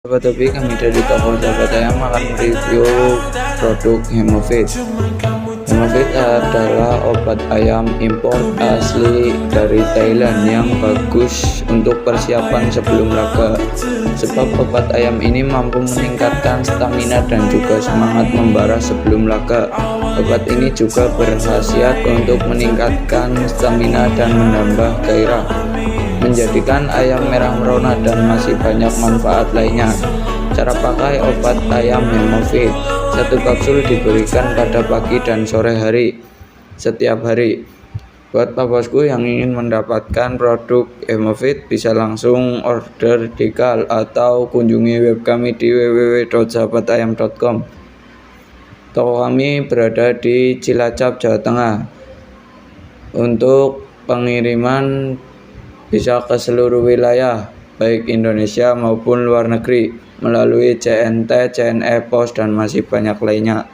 Sahabat Hobi, kami dari toko Sahabat Ayam akan mereview produk Hemofit. Hemofit adalah obat ayam impor asli dari Thailand yang bagus untuk persiapan sebelum laga. Sebab obat ayam ini mampu meningkatkan stamina dan juga semangat membara sebelum laga. Obat ini juga berkhasiat untuk meningkatkan stamina dan menambah gairah, menjadikan ayam merah merona dan masih banyak manfaat lainnya. Cara pakai obat ayam Hemofit: satu kapsul diberikan pada pagi dan sore hari setiap hari. Buat Pak Bosku yang ingin mendapatkan produk Hemofit, bisa langsung order di KAL atau kunjungi web kami di www.sahabatayam.com. Toko kami berada di Cilacap, Jawa Tengah. Untuk pengiriman bisa ke seluruh wilayah, baik Indonesia maupun luar negeri, melalui CNT, CNE Pos, dan masih banyak lainnya.